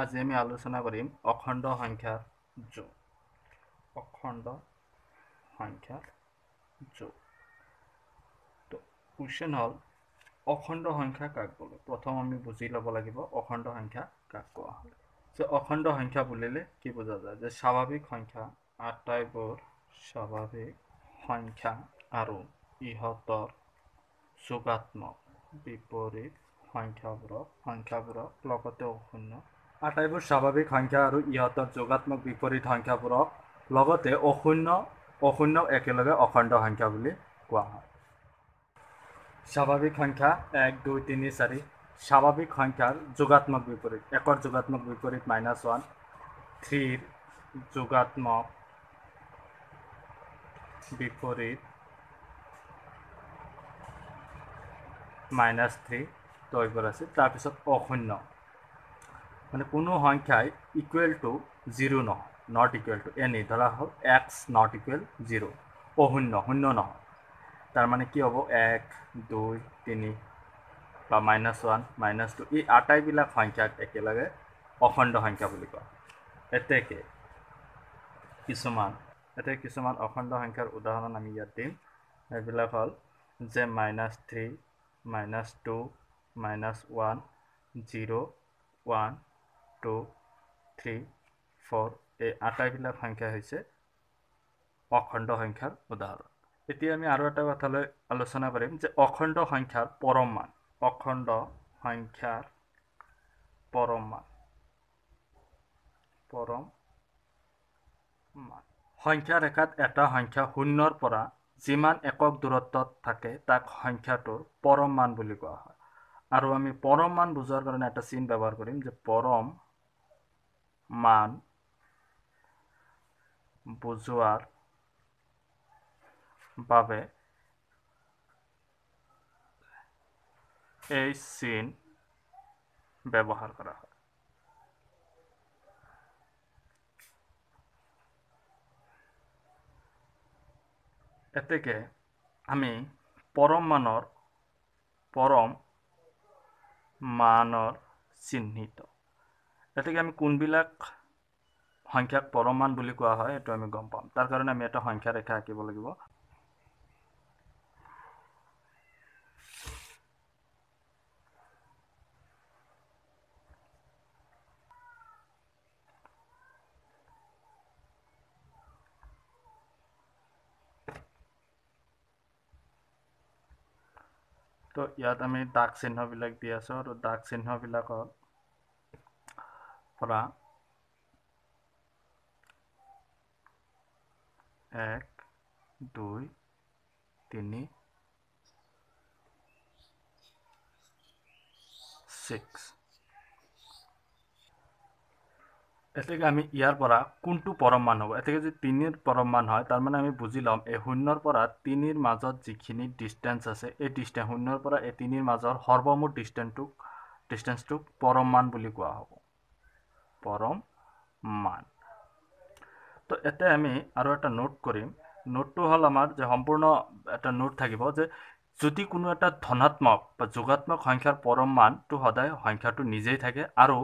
আজি আমি আলোচনা কৰিম অখণ্ড সংখ্যাৰ যোগ। অখণ্ড সংখ্যাৰ যোগ। তো কুৱেশ্যন হ'ল অখণ্ড সংখ্যা কাক বোলে? প্ৰথম আমি বুজি ল'ব লাগিব অখণ্ড সংখ্যা কাক কোৱা হয়। যে অখণ্ড সংখ্যা বুলিলে কি বুজা যায়? যে স্বাভাৱিক সংখ্যা আটাইবোৰ স্বাভাৱিক সংখ্যা আৰু ইহঁতৰ যোগাত্মক বিপৰীত সংখ্যাবোৰক লগতে অশূন্য আটাইবোৰ স্বাভাৱিক সংখ্যা আৰু ইহঁতৰ যোগাত্মক বিপৰীত সংখ্যাবোৰক লগতে অশূন্য একেলগে অখণ্ড সংখ্যা বুলি কোৱা হয়। স্বাভাৱিক সংখ্যা 1 2 3 4 স্বাভাৱিক সংখ্যাৰ যোগাত্মক বিপৰীত। 1ৰ যোগাত্মক বিপৰীত -1, 3ৰ যোগাত্মক বিপৰীত -3 তো এইবোৰ আছে। তাৰপিছত অশূন্য মানে কোনো সংখ্যাই ইকুৱেল টু 0 নহয়, নট ইকুৱেল টু এনি। ধৰা হ'ল x নট ইকুৱেল 0, অশূন্য, শূন্য নহয়। তাৰমানে কি হ'ব? 1 2 3 বা -1 -2 এই আটাইবিলাক সংখ্যাক একেলগে অখণ্ড সংখ্যা বুলি কোৱা। এতেকে কিছুমান অখণ্ড সংখ্যাৰ উদাহৰণ আমি ইয়াত দিম। এইবিলাক হ'ল যে -3 -2 -1 0 1 2 3 4 এই আটাইবিলাক সংখ্যা হৈছে অখণ্ড সংখ্যাৰ উদাহৰণ। এতিয়া আমি আৰু এটা কথালৈ আলোচনা কৰিম যে অখণ্ড সংখ্যাৰ পৰম মান। অখণ্ড সংখ্যাৰ পৰম মান সংখ্যা ৰেখাত এটা সংখ্যা শূন্যৰ পৰা যিমান একক দূৰত্বত থাকে তাক সংখ্যাটোৰ পৰম মান বুলি কোৱা হয়। আৰু আমি পৰম মান বুজোৱাৰ কাৰণে এটা চিন ব্যৱহাৰ কৰিম যে পৰম মান বুজোৱাৰ বাবে এই চিন ব্যৱহাৰ কৰা হয়। এতেকে আমি পৰম মানৰ চিহ্নিত। এতেকে আমি কোনবিলাক সংখ্যাক পৰম মান বুলি কোৱা হয় এইটো আমি গম পাম। তাৰ কাৰণে আমি এটা সংখ্যা ৰেখা আঁকিব লাগিব। তো ইয়াত আমি দাগ চিহ্নবিলাক দি আছোঁ আৰু দাগ চিহ্নবিলাকৰ পৰা 1 2 3 6 এতেকে আমি ইয়াৰ পৰা কোনটো পৰম মান হ'ব? এতেকে যদি 3ৰ পৰম মান হয় তাৰমানে আমি বুজি ল'ম এই 0ৰ পৰা 3ৰ মাজত যিখিনি ডিষ্টেঞ্চ আছে এই 0ৰ পৰা এই 3ৰ মাজৰ সৰ্বমুঠ ডিষ্টেঞ্চটোক পৰম মান বুলি কোৱা হ'ব। পৰম মান। তো এতে আমি আৰু এটা নোট কৰিম। নোটটো হ'ল আমাৰ যে সম্পূৰ্ণ এটা নোট থাকিব যে যদি কোনো এটা ধনাত্মক বা যোগাত্মক সংখ্যাৰ পৰম মানটো সদায় সংখ্যাটো নিজেই থাকে আৰু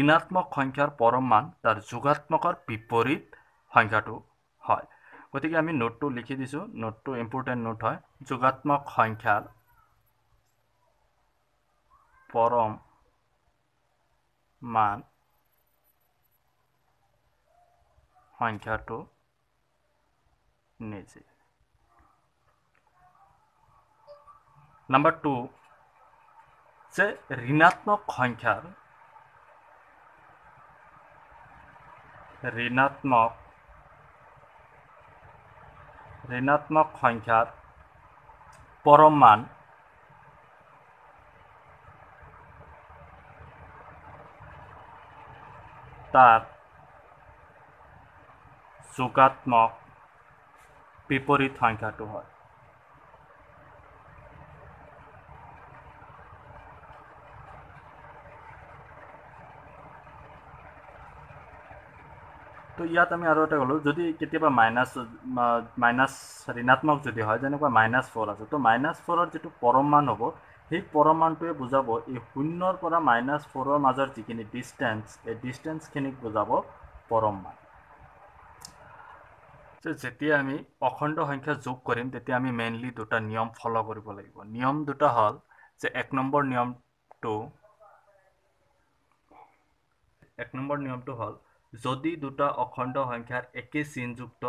ঋণাত্মক সংখ্যাৰ পৰম মান তাৰ যোগাত্মকৰ বিপৰীত সংখ্যাটো হয়। গতিকে আমি নোটটো লিখি দিছোঁ। নোটটো ইম্পৰ্টেণ্ট নোট হয়। যোগাত্মক সংখ্যাৰ পৰম মান সংখ্যাটো নিজে। নাম্বাৰ 2 যে ঋণাত্মক সংখ্যাৰ পৰম মান তাৰ যোগাত্মক বিপৰীত সংখ্যাটো হয়। তো ইয়াত আমি আৰু এটা ক'লোঁ যদি কেতিয়াবা মাইনাছ ঋণাত্মক যদি হয় যেনেকুৱা -4 আছে তো -4ৰ যিটো পৰম মান হ'ব সেই পৰমাণুটোৱে বুজাব এই 0ৰ পৰা -4ৰ মাজৰ যিখিনি ডিষ্টেন্স এই ডিষ্টেন্সখিনিক বুজাব পৰম মান যেতিয়া আমি অখণ্ড সংখ্যা যোগ কৰিম তেতিয়া আমি মেইনলি দুটা নিয়ম ফলো কৰিব লাগিব নিয়ম দুটা হল যে এক নম্বৰ নিয়মটো হল যদি দুটা অখণ্ড সংখ্যাৰ একে চিহ্নযুক্ত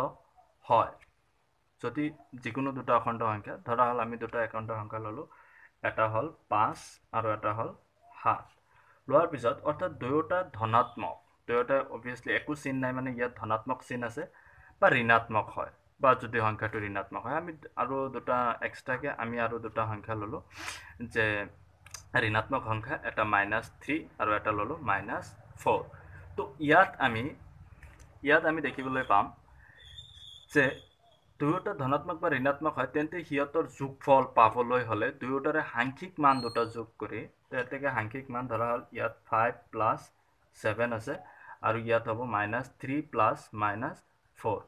হয় যদি যিকোনো দুটা অখণ্ড সংখ্যা ধৰা হল আমি দুটা অখণ্ড সংখ্যা ললো এটা হল 5 আৰু এটা হল 7 লোৱাৰ পিছত অৰ্থাৎ দুয়োটা ধনাত্মক দুয়োটা অবভিয়াসলি একো চিহ্ন নাই মানে ইয়াত ধনাত্মক চিহ্ন আছে বা ঋণাত্মক হয় বা যদি সংখ্যাটো ঋণাত্মক হয় আমি আৰু দুটা এক্সট্ৰাকে আমি আৰু দুটা সংখ্যা ললো যে ঋণাত্মক সংখ্যা এটা -3 আৰু এটা ললো -4 তো ইয়াত আমি দেখিবলৈ পাম যে দুয়োটা ধনাত্মক বা ঋণাত্মক হয় তেন্তে সিহঁতৰ যোগফল পাবলৈ হলে দুয়োটাৰে সাংখ্যিক মান দুটা যোগ কৰি তেতিয়াকে সাংখ্যিক মান ধৰা হল ইয়াত 5 + 7 আছে আৰু ইয়াত হ'ব -3 + -4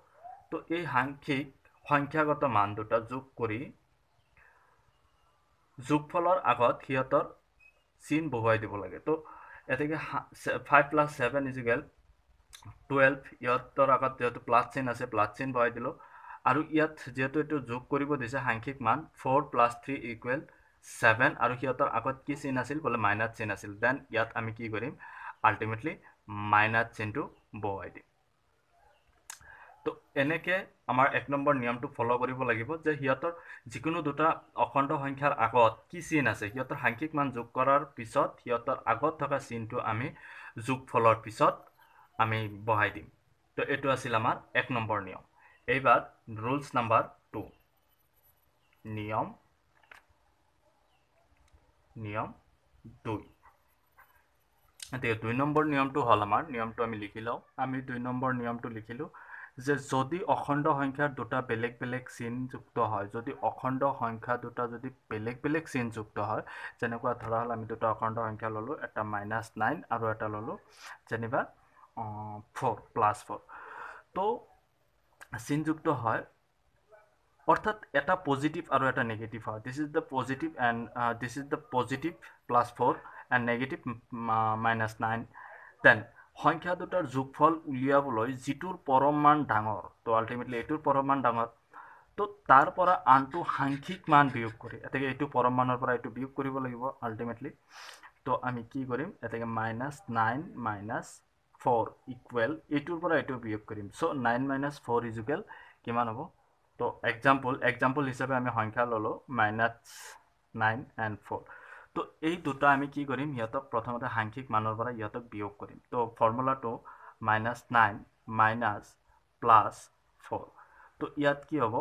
তো এই সাংখ্যিক সংখ্যাগত মান দুটা যোগ কৰি যোগফলৰ আগত সিহঁতৰ চিন বহুৱাই দিব লাগে তো এতেকে 5 + 7 = 12 ইহঁতৰ আগত যেহেতু প্লাস চিন আছে প্লাস চিন বহাই দিলো আৰু ইয়াত যেহেতু এটো যোগ কৰিব দিছে সাংখ্যিক মান 4 + 3 = 7 আৰু সিহঁতৰ আগত কি চিন আছিল বলে মাইনাস চিন আছিল দেন ইয়াত আমি কি কৰিম আলটিমেটলি মাইনাস চিনটো বহাই দিম তো এনেকে আমাৰ এক নম্বৰ নিয়মটো ফলো কৰিব লাগিব যে সিহঁতৰ যিকোনো দুটা অখণ্ড সংখ্যাৰ আগত কি চিন আছে সিহঁতৰ সাংখ্যিক মান যোগ কৰাৰ পিছত সিহঁতৰ আগত থকা চিনটো আমি যোগফলৰ পিছত আমি বহাই দিম তো এটো আছিল আমাৰ এক নম্বৰ নিয়ম এইবাৰ ৰুলস নাম্বাৰ 2 নিয়ম 2 এতিয়া 2 নম্বৰ নিয়মটো হল আমাৰ নিয়মটো আমি লিখি লও আমি 2 নম্বৰ নিয়মটো লিখিলো যে যদি অখণ্ড সংখ্যাৰ দুটা বেলেগ বেলেগ চিহ্নযুক্ত হয় যদি অখণ্ড সংখ্যা দুটা যদি বেলেগ বেলেগ চিহ্নযুক্ত হয় যেনেকুৱা ধৰা হল আমি দুটা অখণ্ড সংখ্যা ললো এটা -9 আৰু এটা ললো যেনিবা 4 +4 তো চিহ্নযুক্ত হয় অৰ্থাৎ এটা পজিটিভ আৰু এটা নেগেটিভ হয় this is the positive and this is the positive +4 and negative -9 then সংখ্যা দুটাৰ যোগফল উলিয়াবলৈ যিটোৰ পৰম মান ডাঙৰ তো আলটিমেটলি এটোৰ পৰম মান ডাঙৰ তো তাৰ পৰা আনটো সাংখ্যিক মান বিয়োগ কৰি এতেকে এটো পৰম মানৰ পৰা এটো বিয়োগ কৰিব লাগিব আলটিমেটলি তো আমি কি কৰিম এতেকে -9 - 4 ইকুৱেল এটোৰ পৰা এটো বিয়োগ কৰিম সো 9 - 4 ইকুৱেল কিমান হ'ব তো এক্সাম্পল হিসাবে আমি সংখ্যা ললো -9 and 4 তো এই দুটা আমি কি কৰিম ইহতক প্ৰথমতে সাংখ্যিক মানৰ পৰা ইহতক বিয়োগ কৰিম তো ফৰ্মুলাটো -9 - +4 তো ইয়াত কি হ'ব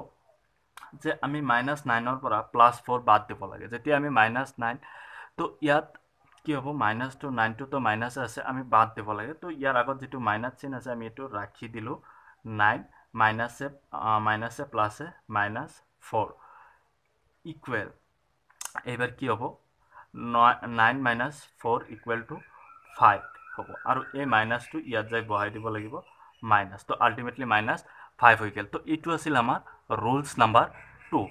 যে আমি -9 পৰা +4 বাদ দিব লাগে যেতিয়া আমি -9 তো ইয়াত কি হ'ব -9 তো মাইনাস আছে আমি বাদ দিব লাগে তো ইয়াৰ আগত যেটো মাইনাস চিন আছে আমি এটো ৰাখি দিলো 9 মাইনাসে প্লাসে -4 ইকুৱেল এবাৰ কি হ'ব 9 - 4 = 5 হ'ব আৰু এই মাইনাসটো ইয়াত যাই বহাই দিব লাগিব মাইনাস তো আলটিমেটলি -5 হৈ গেল তো এটো আছিল আমাৰ ৰুলস নাম্বাৰ 2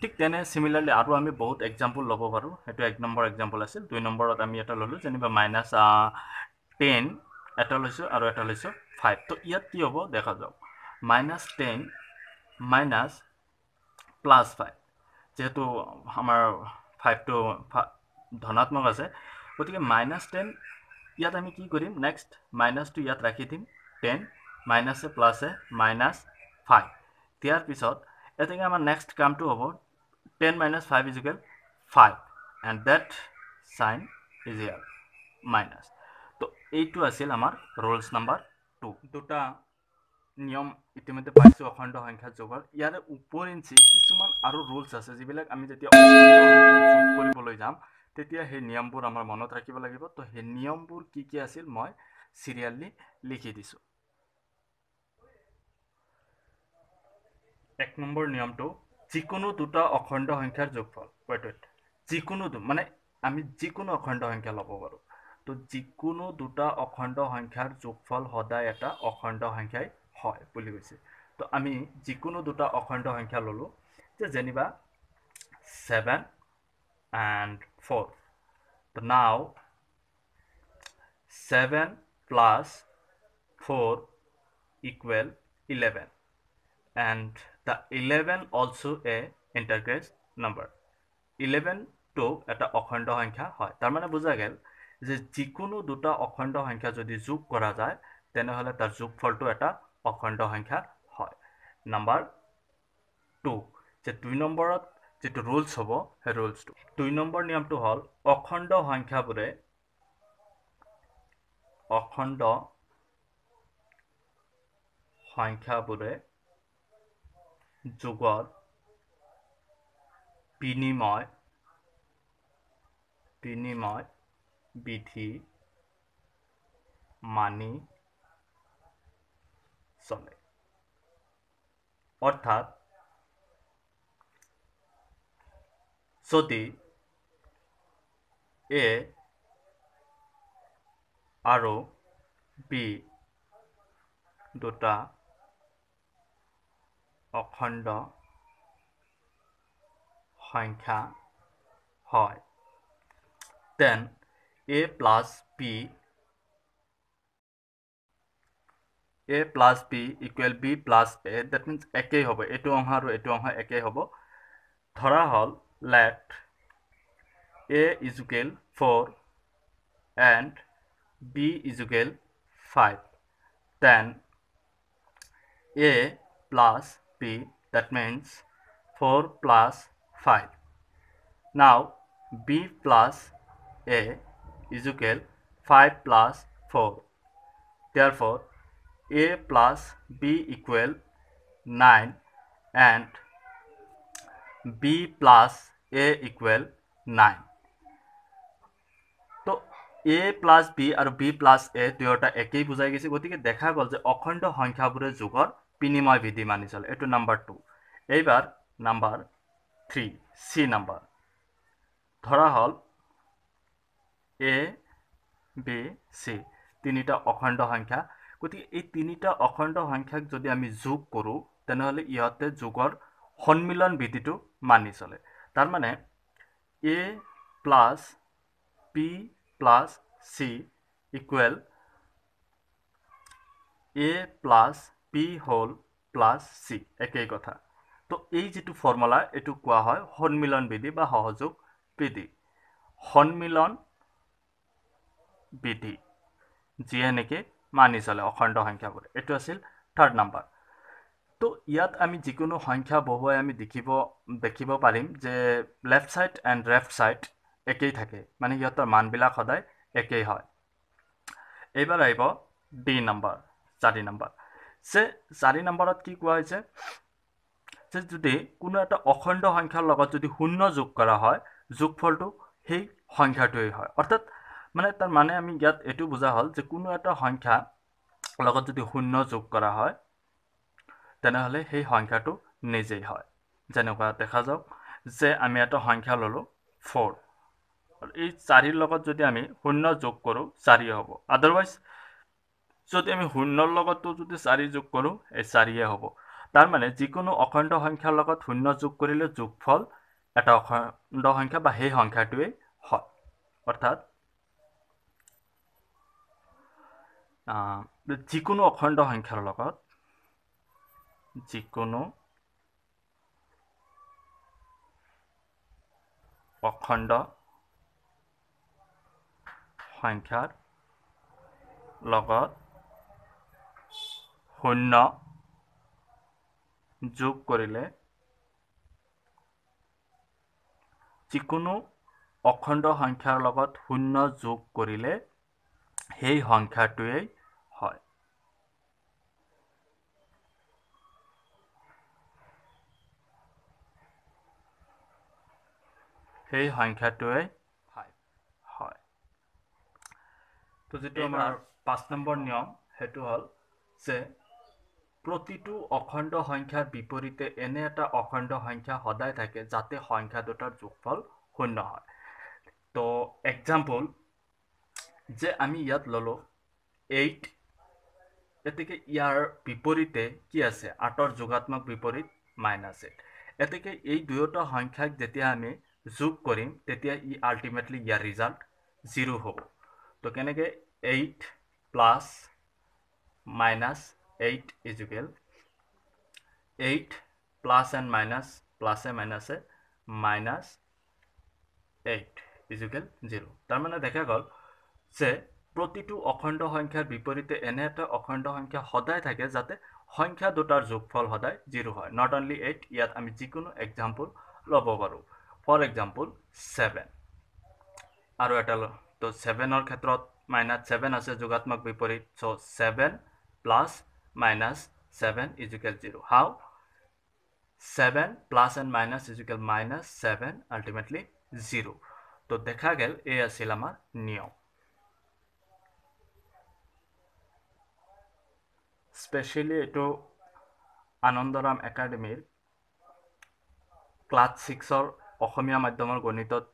ঠিক তেনে সিমিলাৰলি আৰু আমি বহুত এক্সাম্পল লব পাৰো এটো এক নম্বৰ এক্সাম্পল আছিল 2 নম্বৰত আমি এটা ললো যেনিবা -10 এটা লৈছো আৰু এটা লৈছো 5 তো ইয়াত কি হ'ব দেখা যাওক -10 minus +5 যেহেতু আমাৰ 5 টো ধনাত্মক আছে গতিকে -10 ইয়াত আমি কি কৰিম নেক্সট মাইনাসটো ইয়াত ৰাখি দিম 10 মাইনাসে প্লাসে -5 দিয়াৰ পিছত এতেকে আমাৰ নেক্সট কামটো হ'ব 10 - 5 = 5 and that sign is here minus তো এইটো আছিল আমাৰ ৰুলস নাম্বাৰ 2 দুটা নিয়ম ইতিমধ্যে পাইছো অখণ্ড সংখ্যা যোগৰ ইয়াৰ উপৰিঞ্চি কিছুমান আৰু ৰুলস আছে যিবিলাক আমি যেতিয়া অখণ্ড সংখ্যা যোগ কৰিবলৈ যাম তেতিয়া সেই নিয়মবোৰ আমাৰ মনত ৰাখিব লাগিব তো সেই নিয়মবোৰ কি কি আছিল মই সিৰিয়ালি লিখি দিছো এক নম্বৰ নিয়মটো যিকোনো দুটা অখণ্ড সংখ্যাৰ যোগফল যিকোনো মানে আমি যিকোনো অখণ্ড সংখ্যা ল'ব পাৰো তো যিকোনো দুটা অখণ্ড সংখ্যাৰ যোগফল সদায় এটা অখণ্ড সংখ্যাই হয় বুলি কৈছে তো আমি যিকোনো দুটা অখণ্ড সংখ্যা ললো যে যেনিবা 7 and 4. So now 7 plus 4 equal 11, and the 11 also a integer number. 11 to এটা অখণ্ড সংখ্যা হয়। তাৰ মানে বুজা গেল যে যিকোনো দুটা অখণ্ড সংখ্যা যদি যোগ কৰা যায় তেনেহলে তাৰ যোগফলটো এটা অখণ্ড সংখ্যা হয়। নাম্বাৰ 2 যে 2 নম্বৰত যেটো ৰুলছ হ'ব হে ৰুলছটো 2 নম্বৰ নিয়মটো হ'ল অখণ্ড সংখ্যাবোৰে যোগৰ বিনিময় বিধি মানি চলে। অৰ্থাৎ যদি A আৰু B দুটা অখণ্ড সংখ্যা হয় then A plus B equal B plus A, that means একেই হ'ব, এইটো অংশ আৰু এইটো অংশ একেই হ'ব। ধৰা হ'ল let A is equal 4 and B is equal 5, then A plus B, that means 4 plus 5. Now B plus A is equal 5 plus 4. Therefore A plus B equal 9 and B plus A equal 9. তো A plus B আৰু B plus A দুয়োটা একেই বুজাই গৈছে, গতিকে দেখা গ'ল যে অখণ্ড সংখ্যাবোৰে যোগৰ বিনিময় বিধি মানি চলে। এইটো নাম্বাৰ 2। এইবাৰ নাম্বাৰ 3 C নাম্বাৰ। ধৰা হ'ল A B C তিনিটা অখণ্ড সংখ্যা, গতিকে এই তিনিটা অখণ্ড সংখ্যাক যদি আমি যোগ কৰোঁ তেনেহ'লে ইহঁতে যোগৰ সন্মিলন বিধিটো মানি চলে। তাৰ মানে A plus B plus C equal A plus B whole plus C, একেই কথা। তো এই যেটো ফৰ্মুলা এটো কোৱা হয় সন্মিলন বিধি বা সহযোগ বিধি। সন্মিলন বিধি যিয়ে নেকি মানি চলে অখণ্ড সংখ্যাবোৰ। এটো আছিল 3rd নাম্বাৰ। তো ইয়াত আমি যিকোনো সংখ্যা বহুৱাই আমি দেখিব পাৰিম যে left side and left side একেই থাকে, মানে ইহঁতৰ মানবিলাক সদায় একেই হয়। এইবাৰ আহিব ডি নাম্বাৰ 4 নাম্বাৰ। যে 4 নাম্বাৰত কি কোৱা হৈছে যে যদি কোনো এটা অখণ্ড সংখ্যাৰ লগত যদি শূন্য যোগ কৰা হয় যোগফলটো সেই সংখ্যাটোৱেই হয়। অৰ্থাৎ মানে তাৰ মানে আমি ইয়াত এটো বুজা হ'ল যে কোনো এটা সংখ্যা লগত যদি শূন্য যোগ কৰা হয় তেনেহ'লে সেই সংখ্যাটো নিজেই হয়। যেনেকুৱা দেখা যাওক যে আমি এটা সংখ্যা ল'লো 4, আৰু এই 4ৰ লগত যদি আমি শূন্য যোগ কৰোঁ 4 হ'ব। আদাৰৱাইজ যদি আমি শূন্যৰ লগতো যদি 4 যোগ কৰোঁ এই 4 হ'ব। তাৰ মানে যিকোনো অখণ্ড সংখ্যাৰ লগত শূন্য যোগ কৰিলে যোগফল এটা অখণ্ড সংখ্যা বা সেই সংখ্যাটোৱেই হয়। অৰ্থাৎ যিকোনো অখণ্ড সংখ্যাৰ লগত যিকোনো অখণ্ড সংখ্যাৰ লগত শূন্য যোগ কৰিলে যিকোনো অখণ্ড সংখ্যাৰ লগত শূন্য যোগ কৰিলে সেই সংখ্যাটোৱেই হয়। সেই সংখ্যাটোৱেই হয়। তো যেটো আমাৰ 5 নম্বৰ নিয়ম হেতু হ'ল যে প্ৰতিটো অখণ্ড সংখ্যাৰ বিপৰীতে এনে এটা অখণ্ড সংখ্যা সদায় থাকে যাতে সংখ্যা দুটাৰ যোগফল শূন্য হয়। তো এক্সাম্পল যে আমি ইয়াত ল'লো 8, এতেকে ইয়াৰ বিপৰীতে কি আছে 8ৰ যোগাত্মক বিপৰীত -8। এতেকে এই দুয়োটা সংখ্যাক যেতিয়া আমি যোগ কৰিম তেতিয়া ই আল্টিমেটলি ইয়াৰ ৰিজাল্ট 0 হ'ব তো কেনেকৈ 8 plus minus 8 equal 8 plus and minus প্লাছে মাইনাছে মাইনাছ 8 ইজুকেল 0 তাৰমানে দেখা গ'ল যে প্ৰতিটো অখণ্ড সংখ্যাৰ বিপৰীতে এনে এটা অখণ্ড সংখ্যা সদায় থাকে যাতে সংখ্যা দুটাৰ যোগফল সদায় 0 হয় নট অনলি 8 ইয়াত আমি যিকোনো এক্সাম্পল ল'ব পাৰোঁ ফৰ এক্সাম্পল 7 আৰু এটা তো 7ৰ ক্ষেত্ৰত মাইনাছ 7 আছে যোগাত্মক বিপৰীত চ' 7 plus minus 7 equal 0 how 7 plus and minus equal minus 7 ultimately 0 তো দেখা গেল এই আছিল আমাৰ নিয়ম স্পেচিয়েলি এইটো আনন্দৰাম একাডেমীৰ ক্লাছ 6ৰ অসমীয়া মাধ্যমৰ গণিতত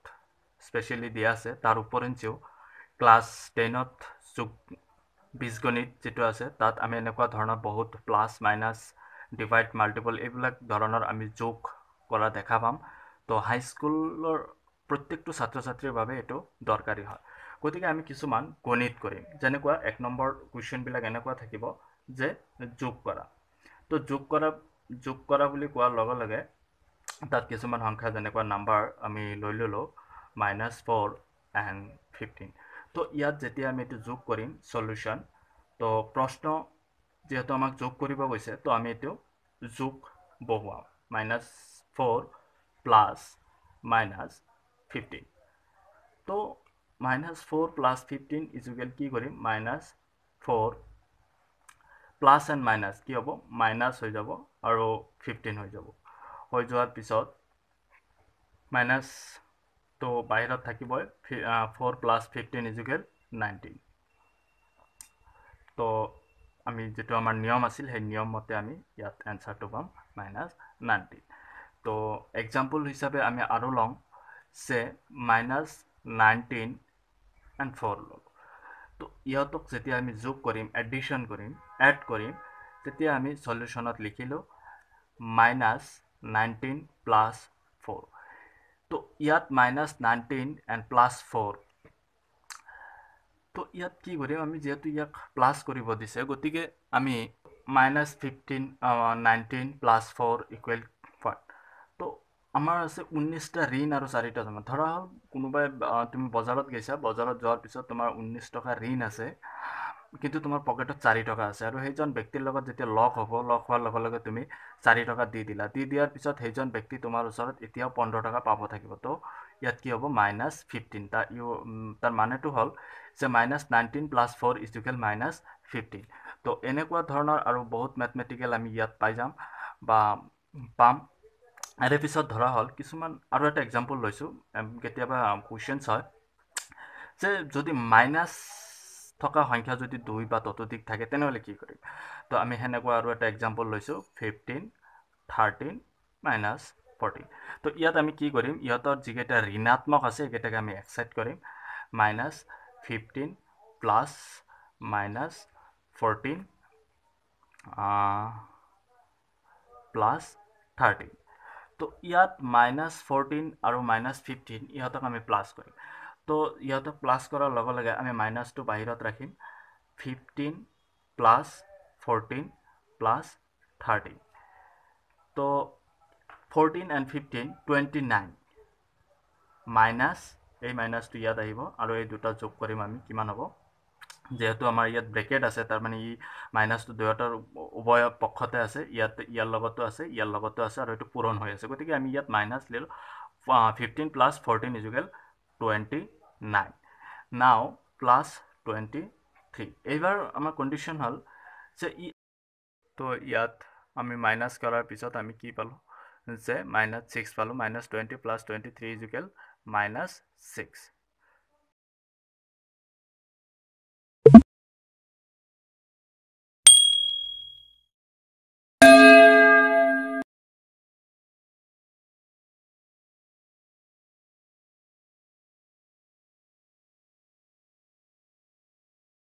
স্পেচিয়েলি দিয়া আছে তাৰ উপৰিঞ্চিও ক্লাছ 10ত যোগ বীজগণিত যিটো আছে তাত আমি এনেকুৱা ধৰণৰ বহুত প্লাছ মাইনাছ ডিভাইড মাল্টিপল এইবিলাক ধৰণৰ আমি যোগ কৰা দেখা পাম তো হাইস্কুলৰ প্ৰত্যেকটো ছাত্ৰ ছাত্ৰীৰ বাবে এইটো দৰকাৰী হয় গতিকে আমি কিছুমান গণিত কৰিম যেনেকুৱা 1 নম্বৰ কুৱেশ্যনবিলাক এনেকুৱা থাকিব যে যোগ কৰা তো যোগ কৰা বুলি কোৱাৰ লগে লগে তাত কিছুমান সংখ্যা যেনেকুৱা নাম্বাৰ আমি লৈ ল'লোঁ -4 এণ্ড 15 তো ইয়াত যেতিয়া আমি এইটো যোগ কৰিম সলিউশ্যন তো প্ৰশ্ন যেহেতু আমাক যোগ কৰিব গৈছে তো আমি এইটো যোগ বহুৱাম -4 প্লাছ -15 তো -4 প্লাছ 15 ইজুকেল কি কৰিম -4 প্লাছ এণ্ড মাইনাছ কি হ'ব মাইনাছ হৈ যাব আৰু 15 হৈ যাব হৈ যোৱাৰ পিছত মাইনাছ তো বাহিৰত থাকিবই 4 প্লাছ 15 ইজুকেল 19 তো আমি যেটো আমাৰ নিয়ম আছিল সেই নিয়ম মতে আমি ইয়াত এনসাৰটো পাম -19 তো এক্সাম্পল হিচাপে আমি আৰু লওঁ যে -19 এণ্ড 4 লওঁ তো ইহঁতক যেতিয়া আমি যোগ কৰিম এডিশ্যন কৰিম এড কৰিম তেতিয়া আমি সলিউশ্যনত লিখিলোঁ -19 প্লাছ 4 তো ইয়াত -19 এণ্ড প্লাছ 4 তো ইয়াত কি কৰিম আমি যেহেতু ইয়াক প্লাছ কৰিব দিছে গতিকে আমি -19 প্লাছ 4 ইকুৱেল 5 তো আমাৰ আছে 19টা ঋণ আৰু 4টা জমা ধৰা হ'ল কোনোবাই তুমি বজাৰত গৈছা বজাৰত যোৱাৰ পিছত তোমাৰ 19 টকা ঋণ আছে কিন্তু তোমাৰ পকেটত 4 টকা আছে আৰু সেইজন ব্যক্তিৰ লগত যেতিয়া লগ হ'ব লগ হোৱাৰ লগে লগে তুমি 4 টকা দি দিয়াৰ পিছত সেইজন ব্যক্তি তোমাৰ ওচৰত এতিয়াও 15 টকা পাব থাকিব তো ইয়াত কি হ'ব -15 তাৰ মানেটো হ'ল যে -19 প্লাছ 4 ইজুকেল -15 তো এনেকুৱা ধৰণৰ আৰু বহুত মেথমেটিকেল আমি ইয়াত পাই যাম বা পাম ইয়াৰ পিছত ধৰা হ'ল কিছুমান আৰু এটা এক্সাম্পল লৈছোঁ কেতিয়াবা কুৱেশ্যনছ হয় যে যদি মাইনাছ থকা সংখ্যা যদি 2 বা ততোধিক থাকে তেনেহ'লে কি কৰিম তো আমি সেনেকুৱা আৰু এটা এক্সাম্পল লৈছোঁ 15 13 -14 তো ইয়াত আমি কি কৰিম ইহঁতৰ যিকেইটা ঋণাত্মক আছে সেইকেইটাকে আমি এক্সাইড কৰিম -15 প্লাছ -14 প্লাছ 13 তো ইয়াত -14 আৰু -15 ইহঁতক আমি প্লাছ কৰিম তো ইহঁতক প্লাছ কৰাৰ লগে লগে আমি মাইনাছটো বাহিৰত ৰাখিম 15 প্লাছ 14 প্লাছ 13 তো 14 এণ্ড 15 29 মাইনাছ এই মাইনাছটো ইয়াত আহিব আৰু এই দুটা যোগ কৰিম আমি কিমান হ'ব যেহেতু আমাৰ ইয়াত ব্ৰেকেট আছে তাৰ মানে ই মাইনাছটো দুয়োটাৰ উভয় পক্ষতে আছে ইয়াৰ লগতো আছে আৰু এইটো পূৰণ হৈ আছে গতিকে আমি ইয়াত মাইনাছ লিলোঁ 15 প্লাছ 14 ইজুকেল 29 নাও প্লাছ 23 এইবাৰ আমাৰ কণ্ডিশ্যন হ'ল যে তো ইয়াত আমি মাইনাছ কৰাৰ পিছত আমি কি পালোঁ যে -6 পালোঁ -20 প্লাছ 23 ইজুকেল -6